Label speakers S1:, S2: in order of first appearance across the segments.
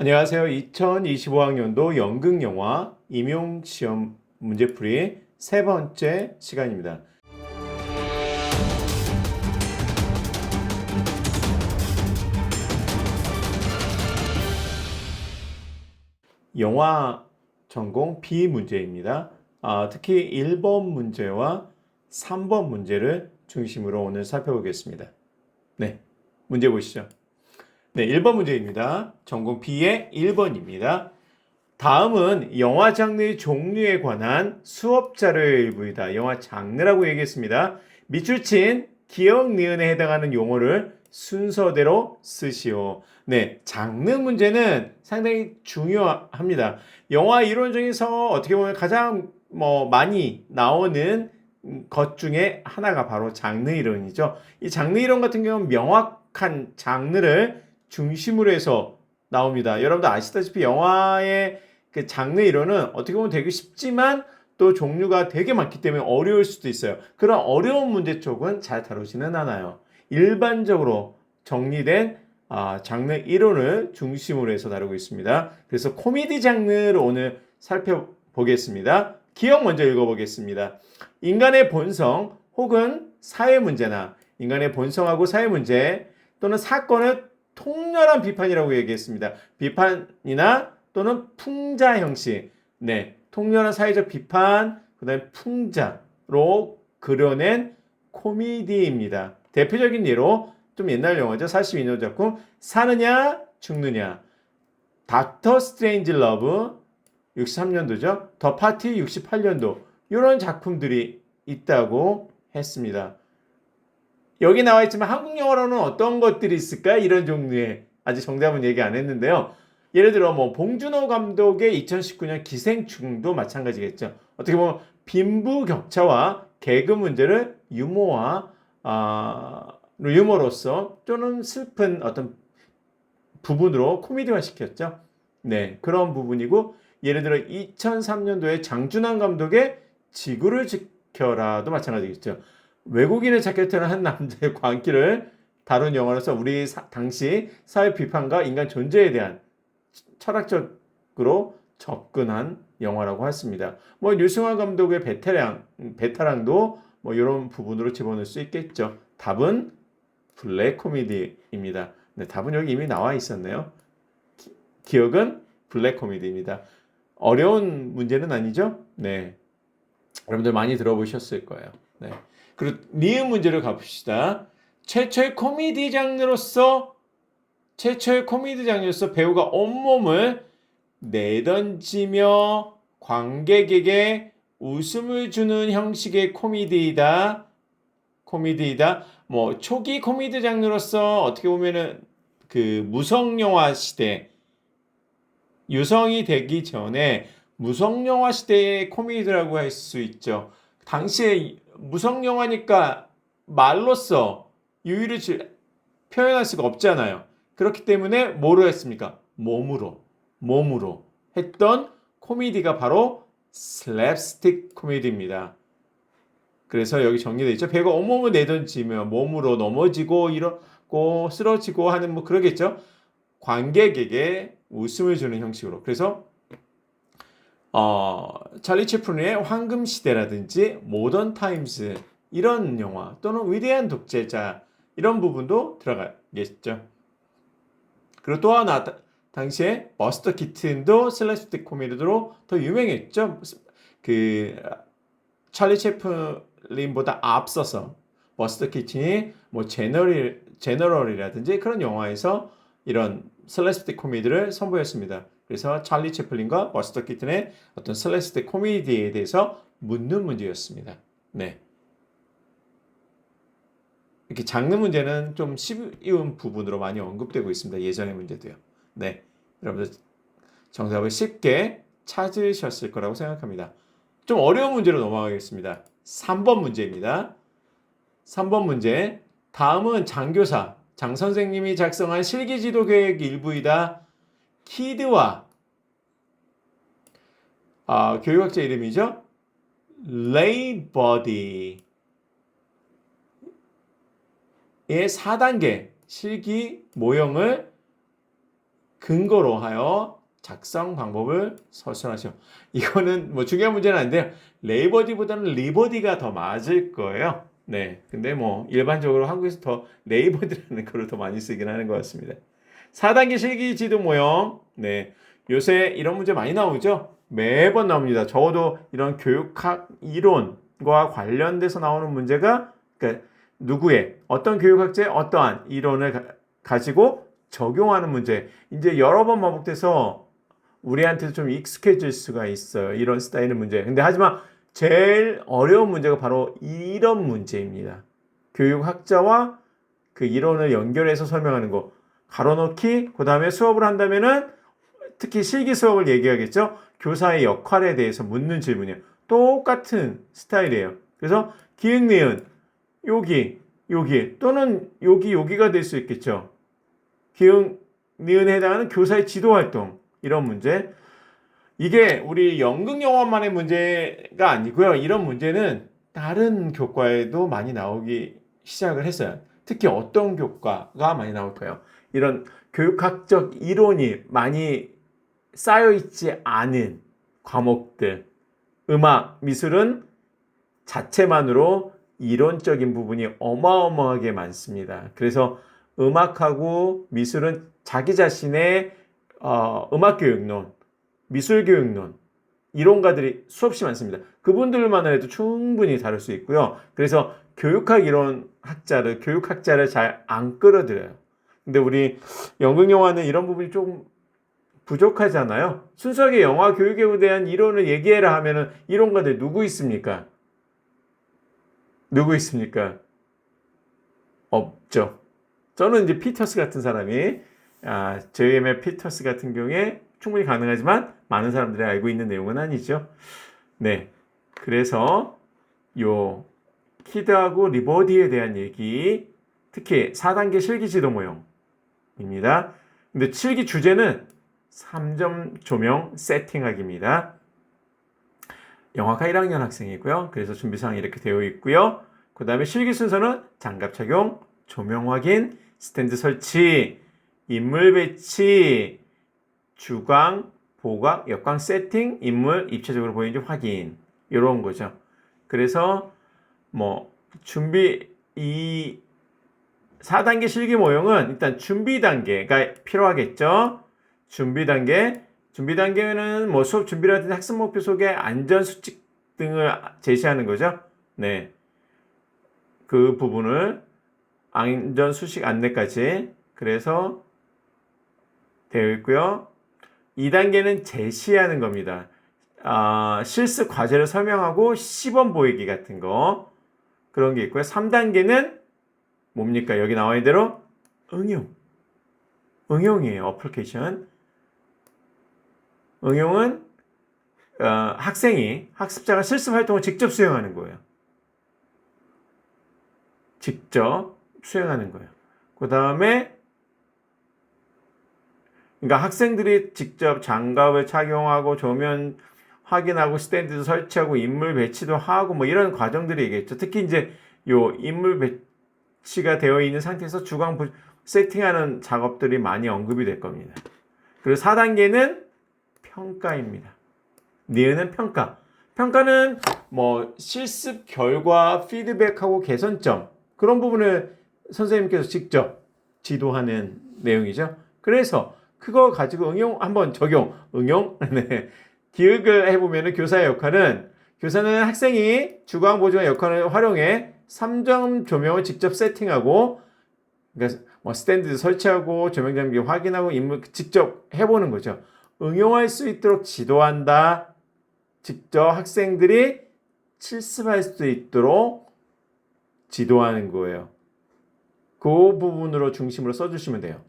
S1: 안녕하세요. 2025학년도 연극영화 임용시험 문제풀이 세 번째 시간입니다. 영화 전공 B 문제입니다. 특히 1번 문제와 3번 문제를 중심으로 오늘 살펴보겠습니다. 네, 문제 보시죠. 네, 1번 문제입니다. 전공 B의 1번입니다. 다음은 영화 장르의 종류에 관한 수업 자료의 일부이다. 영화 장르라고 얘기했습니다. 밑줄 친 기억 니은에 해당하는 용어를 순서대로 쓰시오. 네, 장르 문제는 상당히 중요합니다. 영화 이론 중에서 어떻게 보면 가장 많이 나오는 것 중에 하나가 바로 장르 이론이죠. 이 장르 이론 같은 경우는 명확한 장르를 중심으로 해서 나옵니다. 여러분들 아시다시피 영화의 그 장르 이론은 어떻게 보면 되게 쉽지만 또 종류가 되게 많기 때문에 어려울 수도 있어요. 그런 어려운 문제 쪽은 잘 다루지는 않아요. 일반적으로 정리된 장르 이론을 중심으로 해서 다루고 있습니다. 그래서 코미디 장르를 오늘 살펴보겠습니다. 기억 먼저 읽어보겠습니다. 인간의 본성 혹은 사회 문제나 인간의 본성하고 사회 문제 또는 사건을 통렬한 비판이라고 얘기했습니다. 비판이나 또는 풍자 형식, 네, 통렬한 사회적 비판, 그 다음에 풍자로 그려낸 코미디입니다. 대표적인 예로 좀 옛날 영화죠. 42년 작품 사느냐 죽느냐, 닥터 스트레인지 러브 63년도죠. 더 파티 68년도 이런 작품들이 있다고 했습니다. 여기 나와 있지만 한국 영화로는 어떤 것들이 있을까? 이런 종류의 아직 정답은 얘기 안 했는데요. 예를 들어 봉준호 감독의 2019년 기생충도 마찬가지겠죠. 어떻게 보면 빈부격차와 개그 문제를 유머로서 또는 슬픈 어떤 부분으로 코미디화 시켰죠. 네, 그런 부분이고 예를 들어 2003년도에 장준환 감독의 지구를 지켜라도 마찬가지겠죠. 외국인을 찾게 태어난 한 남자의 광기를 다룬 영화로서 우리 당시 사회 비판과 인간 존재에 대한 철학적으로 접근한 영화라고 했습니다. 류승환 감독의 베테랑도 이런 부분으로 집어넣을 수 있겠죠. 답은 블랙 코미디입니다. 네, 답은 여기 이미 나와 있었네요. 기억은 블랙 코미디입니다. 어려운 문제는 아니죠? 네. 여러분들 많이 들어보셨을 거예요. 네. 그리고 니은 문제를 가봅시다. 최초의 코미디 장르로서 배우가 온몸을 내던지며 관객에게 웃음을 주는 형식의 코미디이다. 초기 코미디 장르로서 어떻게 보면은 그 무성영화 시대, 유성이 되기 전에 무성영화 시대의 코미디라고 할 수 있죠. 당시에 무성영화니까 말로써 유희를 표현할 수가 없잖아요. 그렇기 때문에 뭐로 했습니까? 몸으로 했던 코미디가 바로 슬랩스틱 코미디입니다. 그래서 여기 정리되어 있죠. 배가 온몸을 내던지며 몸으로 넘어지고 이러고 쓰러지고 하는 그러겠죠. 관객에게 웃음을 주는 형식으로. 그래서 찰리 채플린의 황금시대라든지 모던 타임스 이런 영화 또는 위대한 독재자 이런 부분도 들어가겠죠. 그리고 또 하나 당시에 버스터 키튼도 슬랩스틱 코미디로 더 유명했죠. 그 찰리 채플린보다 앞서서 버스터 키튼이 제너럴이라든지 그런 영화에서 이런 슬랩스틱 코미디를 선보였습니다. 그래서 찰리 채플린과 버스터 키튼의 어떤 슬랩스틱 코미디에 대해서 묻는 문제였습니다. 네. 이렇게 장르 문제는 좀 쉬운 부분으로 많이 언급되고 있습니다. 예전의 문제도요. 네. 여러분들 정답을 쉽게 찾으셨을 거라고 생각합니다. 좀 어려운 문제로 넘어가겠습니다. 3번 문제입니다. 3번 문제. 다음은 장 선생님이 작성한 실기지도 계획 일부이다. 키드와 교육학자 이름이죠. 레이버디의 4단계 실기 모형을 근거로 하여 작성 방법을 서술하시오. 이거는 뭐 중요한 문제는 아닌데요. 레이버디보다는 리버디가 더 맞을 거예요. 네. 근데 뭐 일반적으로 한국에서 더 레이버디라는 거를 더 많이 쓰긴 하는 것 같습니다. 4단계 실기 지도 모형. 네. 요새 이런 문제 많이 나오죠? 매번 나옵니다. 적어도 이런 교육학 이론과 관련돼서 나오는 문제가 그러니까 누구의 어떤 교육학자의 어떠한 이론을 가지고 적용하는 문제. 이제 여러 번 반복돼서 우리한테도 좀 익숙해질 수가 있어요. 이런 스타일의 문제. 근데 하지만 제일 어려운 문제가 바로 이런 문제입니다. 교육학자와 그 이론을 연결해서 설명하는 거. 가로넣기, 그 다음에 수업을 한다면은 특히 실기 수업을 얘기하겠죠. 교사의 역할에 대해서 묻는 질문이에요. 똑같은 스타일이에요. 그래서 기역, 니은, 여기 또는 여기가 될 수 있겠죠. 기역, 니은에 해당하는 교사의 지도 활동 이런 문제. 이게 우리 연극영화만의 문제가 아니고요. 이런 문제는 다른 교과에도 많이 나오기 시작을 했어요. 특히 어떤 교과가 많이 나올까요? 이런 교육학적 이론이 많이 쌓여있지 않은 과목들. 음악, 미술은 자체만으로 이론적인 부분이 어마어마하게 많습니다. 그래서 음악하고 미술은 자기 자신의 음악교육론, 미술교육론, 이론가들이 수없이 많습니다. 그분들만 해도 충분히 다룰 수 있고요. 그래서 교육학 이론 학자를, 교육학자를 잘 안 끌어들여요. 근데 우리 연극영화는 이런 부분이 조금 부족하잖아요. 순수하게 영화 교육에 대한 이론을 얘기해라 하면은 이론가들 누구 있습니까? 누구 있습니까? 없죠. 저는 이제 피터스 같은 사람이, JM의 피터스 같은 경우에 충분히 가능하지만 많은 사람들이 알고 있는 내용은 아니죠. 네. 그래서 요 키드하고 리버디에 대한 얘기, 특히 4단계 실기 지도 모형입니다. 근데 실기 주제는 3점 조명 세팅하기입니다. 영화과 1학년 학생이고요. 그래서 준비사항이 이렇게 되어 있고요. 그 다음에 실기 순서는 장갑 착용, 조명 확인, 스탠드 설치, 인물 배치, 주광, 보각, 역광 세팅, 인물 입체적으로 보이는지 확인. 이런 거죠. 그래서 뭐 이 4단계 실기 모형은 일단 준비 단계가 필요하겠죠. 준비 단계는 뭐 수업 준비라든지 학습 목표 속에 안전 수칙 등을 제시하는 거죠. 네. 그 부분을 안전 수칙 안내까지 그래서 되어 있고요. 2단계는 제시하는 겁니다. 실습 과제를 설명하고 시범 보이기 같은 거 그런 게 있고요. 3단계는 뭡니까? 여기 나와 있는 대로 응용이에요. 어플리케이션. 응용은 학습자가 실습 활동을 직접 수행하는 거예요. 직접 수행하는 거예요. 그 다음에 그러니까 학생들이 직접 장갑을 착용하고 조명 확인하고 스탠드 설치하고 인물 배치도 하고 뭐 이런 과정들이 있겠죠. 특히 이제 요 인물 배치가 되어 있는 상태에서 주광 세팅하는 작업들이 많이 언급이 될 겁니다. 그리고 4단계는 평가입니다. 니은은 평가. 평가는 뭐 실습 결과, 피드백하고 개선점 그런 부분을 선생님께서 직접 지도하는 내용이죠. 그래서 그거 가지고 응용. 네. 기억을 해보면 교사의 역할은 교사는 학생이 주광 보조의 역할을 활용해 3점 조명을 직접 세팅하고 그러니까 뭐 스탠드 설치하고 조명 장비 확인하고 인물 직접 해보는 거죠. 응용할 수 있도록 지도한다. 직접 학생들이 실습할 수 있도록 지도하는 거예요. 그 부분으로 중심으로 써주시면 돼요.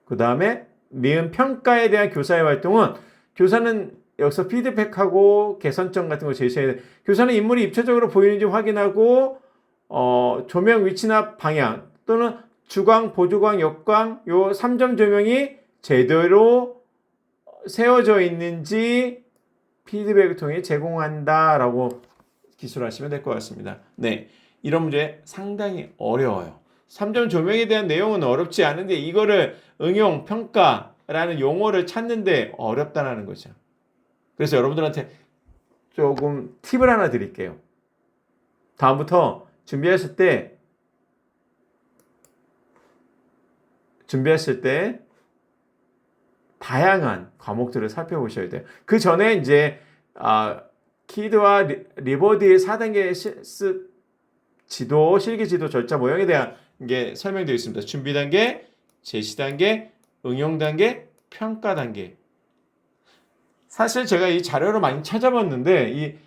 S1: 그 다음에 니은 평가에 대한 교사의 활동은 교사는 여기서 피드백하고 개선점 같은 거 제시해야 돼. 교사는 인물이 입체적으로 보이는지 확인하고 조명 위치나 방향 또는 주광, 보조광, 역광 요 3점 조명이 제대로 세워져 있는지 피드백을 통해 제공한다라고 기술하시면 될 것 같습니다. 네, 이런 문제 상당히 어려워요. 3점 조명에 대한 내용은 어렵지 않은데 이거를 응용, 평가라는 용어를 찾는데 어렵다는 거죠. 그래서 여러분들한테 조금 팁을 하나 드릴게요. 다음부터 준비하실 때 다양한 과목들을 살펴보셔야 돼요. 그 전에 이제 키드와 리버디의 4단계 지도, 실기 지도 절차 모형에 대한 게 설명되어 있습니다. 준비 단계, 제시 단계, 응용 단계, 평가 단계. 사실 제가 이 자료를 많이 찾아봤는데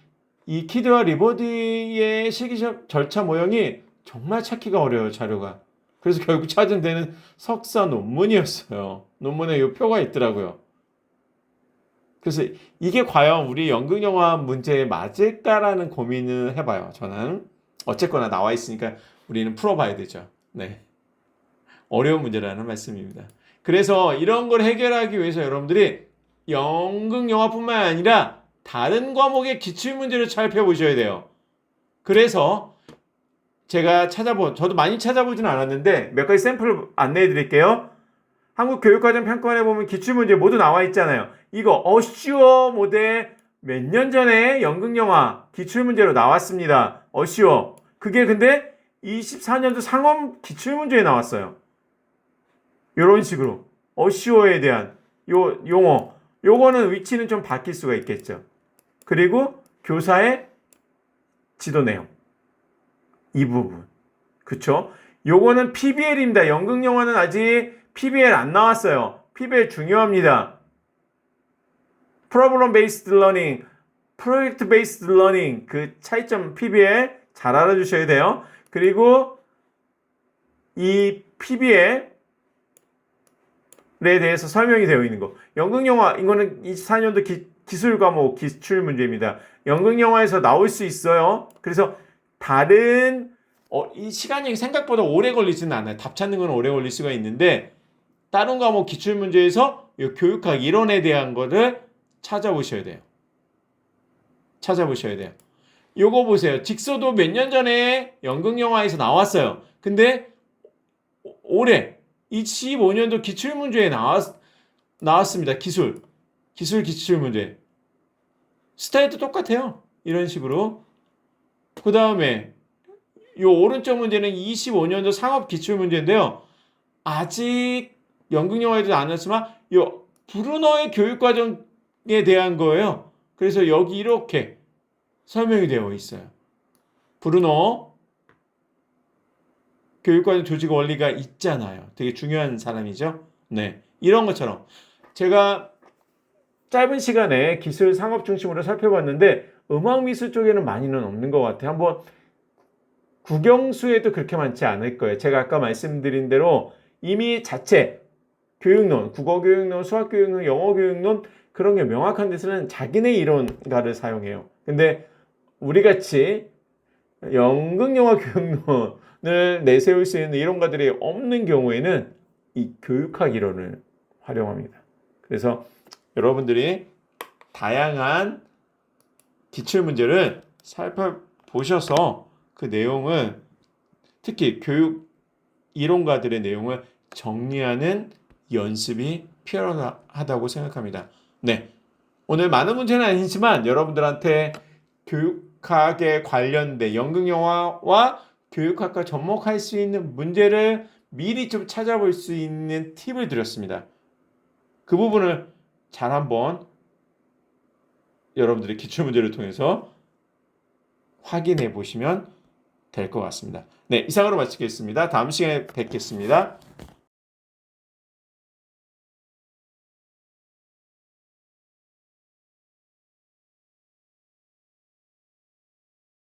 S1: 이 키드와 리버디의 실기 절차 모형이 정말 찾기가 어려워요, 자료가. 그래서 결국 찾은 데는 석사 논문이었어요. 논문에 이 표가 있더라고요. 그래서 이게 과연 우리 연극영화 문제에 맞을까라는 고민을 해봐요. 저는 어쨌거나 나와 있으니까 우리는 풀어봐야 되죠. 네, 어려운 문제라는 말씀입니다. 그래서 이런 걸 해결하기 위해서 여러분들이 연극영화뿐만 아니라 다른 과목의 기출문제를 살펴보셔야 돼요. 그래서 제가 저도 많이 찾아보진 않았는데 몇 가지 샘플을 안내해 드릴게요. 한국교육과정평가원에 보면 기출문제 모두 나와 있잖아요. 이거 어슈어 모델 몇 년 전에 연극영화 기출문제로 나왔습니다. 어슈어. 그게 근데 24년도 상업 기출문제에 나왔어요. 이런 식으로 어슈어에 대한 요 용어. 요거는 위치는 좀 바뀔 수가 있겠죠. 그리고 교사의 지도 내용. 이 부분. 그쵸? 요거는 PBL입니다. 연극영화는 아직 PBL 안 나왔어요. PBL 중요합니다. Problem Based Learning, Project Based Learning 그 차이점 PBL 잘 알아주셔야 돼요. 그리고 이 PBL에 대해서 설명이 되어 있는 거. 연극영화 이거는 24년도 기술 과목 기출 문제입니다. 연극영화에서 나올 수 있어요. 그래서 다른 이 시간이 생각보다 오래 걸리지는 않아요. 답 찾는 건 오래 걸릴 수가 있는데 다른 과목 기출 문제에서 이 교육학 이론에 대한 거를 찾아보셔야 돼요. 요거 보세요. 직소도 몇 년 전에 연극영화에서 나왔어요. 근데 올해 25년도 기출 문제에 나왔습니다. 기술 기출 문제. 스타일도 똑같아요. 이런 식으로. 그 다음에 요 오른쪽 문제는 25년도 상업 기출 문제인데요. 아직 연극영화에도 안 나왔지만 요 브루너의 교육과정에 대한 거예요. 그래서 여기 이렇게 설명이 되어 있어요. 브루너 교육과정 조직 원리가 있잖아요. 되게 중요한 사람이죠. 네, 이런 것처럼 제가 짧은 시간에 기술 상업 중심으로 살펴봤는데 음악 미술 쪽에는 많이는 없는 것 같아요. 한번 국영수에도 그렇게 많지 않을 거예요. 제가 아까 말씀드린 대로 이미 자체 교육론, 국어교육론, 수학교육론, 영어교육론 그런 게 명확한 데서는 자기네 이론가를 사용해요. 근데 우리같이 연극영화 교육론을 내세울 수 있는 이론가들이 없는 경우에는 이 교육학 이론을 활용합니다. 그래서 여러분들이 다양한 기출문제를 살펴보셔서 그 내용을 특히 교육 이론가들의 내용을 정리하는 연습이 필요하다고 생각합니다. 네, 오늘 많은 문제는 아니지만 여러분들한테 교육학에 관련된 연극영화와 교육학과 접목할 수 있는 문제를 미리 좀 찾아볼 수 있는 팁을 드렸습니다. 그 부분을 잘 한번 여러분들의 기출문제를 통해서 확인해 보시면 될 것 같습니다. 네, 이상으로 마치겠습니다. 다음 시간에 뵙겠습니다.